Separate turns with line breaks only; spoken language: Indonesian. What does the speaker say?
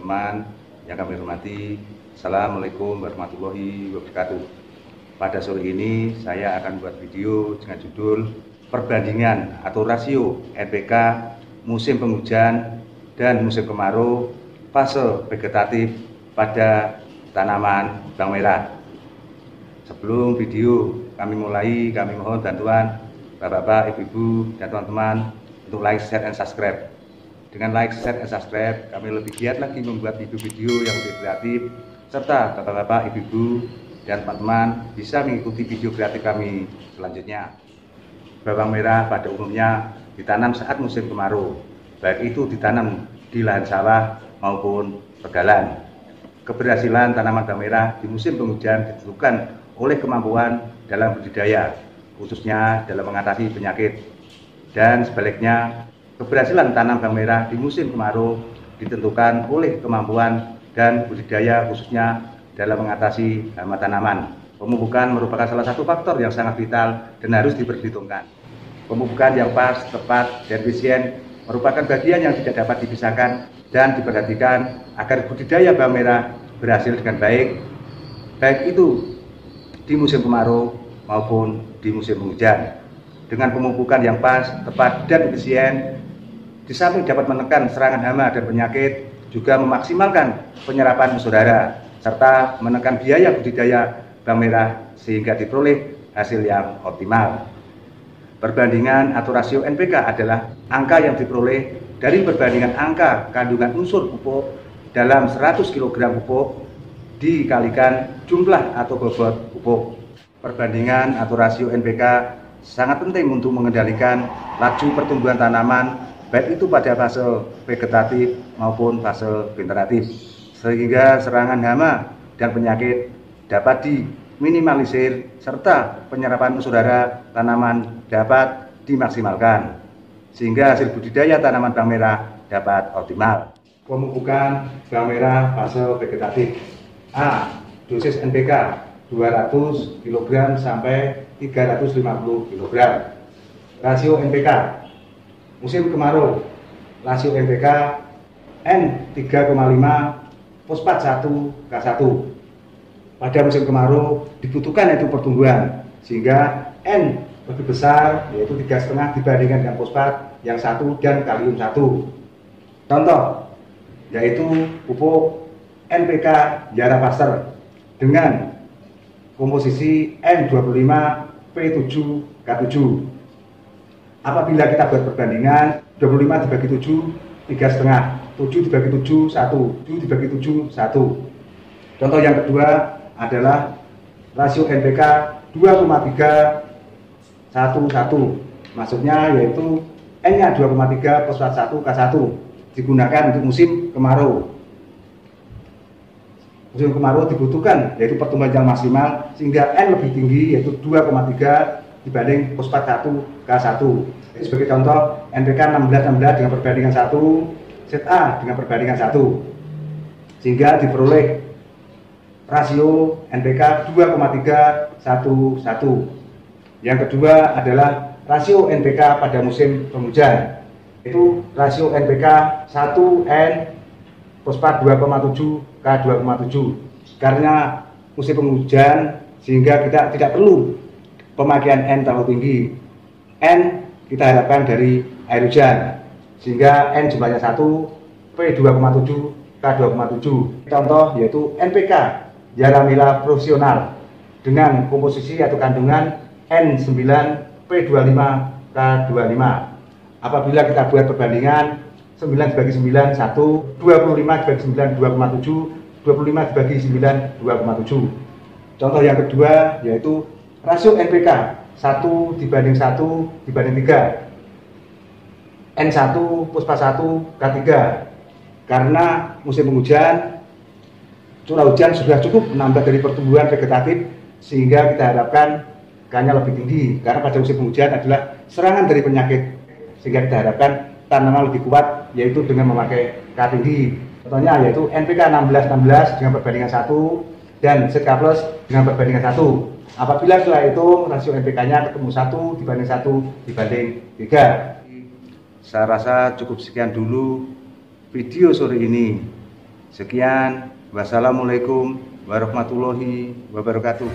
teman-teman yang kami hormati. Assalamualaikum warahmatullahi wabarakatuh. Pada sore ini saya akan buat video dengan judul perbandingan atau rasio NPK musim penghujan dan musim kemarau fase vegetatif pada tanaman bawang merah. Sebelum video kami mulai, kami mohon bantuan Bapak-bapak, Ibu-ibu, dan teman-teman untuk like, share, dan subscribe. Dengan like, share, dan subscribe, kami lebih giat lagi membuat video-video yang lebih kreatif, serta Bapak-bapak, Ibu-ibu, dan teman-teman bisa mengikuti video kreatif kami selanjutnya. Bawang merah pada umumnya ditanam saat musim kemarau, baik itu ditanam di lahan sawah maupun pegalan. Keberhasilan tanaman bawang merah di musim penghujan ditentukan oleh kemampuan dalam budidaya, khususnya dalam mengatasi penyakit. Dan sebaliknya, keberhasilan tanam bawang merah di musim kemarau ditentukan oleh kemampuan dan budidaya, khususnya dalam mengatasi hama tanaman. Pemupukan merupakan salah satu faktor yang sangat vital dan harus diperhitungkan. Pemupukan yang pas, tepat, dan efisien merupakan bagian yang tidak dapat dipisahkan dan diperhatikan agar budidaya bawang merah berhasil dengan baik, baik itu di musim kemarau maupun di musim penghujan. Dengan pemupukan yang pas, tepat, dan efisien, di samping dapat menekan serangan hama dan penyakit, juga memaksimalkan penyerapan unsur hara, serta menekan biaya budidaya bawang merah sehingga diperoleh hasil yang optimal. Perbandingan atau rasio NPK adalah angka yang diperoleh dari perbandingan angka kandungan unsur pupuk dalam 100 kg pupuk dikalikan jumlah atau bobot pupuk. Perbandingan atau rasio NPK sangat penting untuk mengendalikan laju pertumbuhan tanaman, baik itu pada fase vegetatif maupun fase generatif, sehingga serangan hama dan penyakit dapat diminimalisir serta penyerapan unsur hara tanaman dapat dimaksimalkan, sehingga hasil budidaya tanaman bawang merah dapat optimal. Pemupukan bawang merah fase vegetatif. A. Dosis NPK 200 kg sampai 350 kg. Rasio NPK musim kemarau, rasio NPK N 3,5 fosfat 1 K1. Pada musim kemarau dibutuhkan yaitu pertumbuhan, sehingga N lebih besar yaitu 3,5 dibandingkan dengan fosfat yang 1 dan kalium 1. Contoh yaitu pupuk NPK Yara Pasteur dengan komposisi N25 P7K7. Apabila kita buat perbandingan 25 dibagi 7 3,5, 7 dibagi 7 1, 7 dibagi 7 1. Contoh yang kedua adalah rasio NPK 2,3 1,1. Maksudnya yaitu N-nya 2,3 fosfat 1 K1 digunakan untuk musim kemarau. Musim kemarau dibutuhkan yaitu pertumbuhan yang maksimal sehingga N lebih tinggi yaitu 2,3 dibanding fosfat 1 K1. Sebagai contoh NPK 16 dengan perbandingan 1, ZA dengan perbandingan 1, sehingga diperoleh rasio NPK 2,3 1,1. Yang kedua adalah rasio NPK pada musim penghujan, yaitu rasio NPK 1N fosfat 2,7 K2,7. Karena musim penghujan sehingga kita tidak perlu pemakaian N terlalu tinggi. N kita harapkan dari air hujan, sehingga N jumlahnya 1, P2,7 K2,7. Contoh yaitu NPK Yaramila profesional dengan komposisi atau kandungan N9 P25 K25. Apabila kita buat perbandingan 9 dibagi 9 1, 25 dibagi 9 2,7, 25 dibagi 9 2,7. Contoh yang kedua yaitu rasio NPK 1 dibanding 1 dibanding 3. N1 fosfat 1 K3. Karena musim penghujan curah hujan sudah cukup menambah dari pertumbuhan vegetatif, sehingga kita harapkan K-nya lebih tinggi. Karena pada musim penghujan adalah serangan dari penyakit, sehingga kita harapkan tanaman lebih kuat yaitu dengan memakai K tinggi. Contohnya yaitu NPK 16 dengan perbandingan 1 dan ZK plus dengan perbandingan 1. Apabila setelah itu rasio NPK-nya ketemu 1 dibanding 1 dibanding 3. Saya rasa cukup sekian dulu video sore ini. Sekian, wassalamualaikum warahmatullahi wabarakatuh.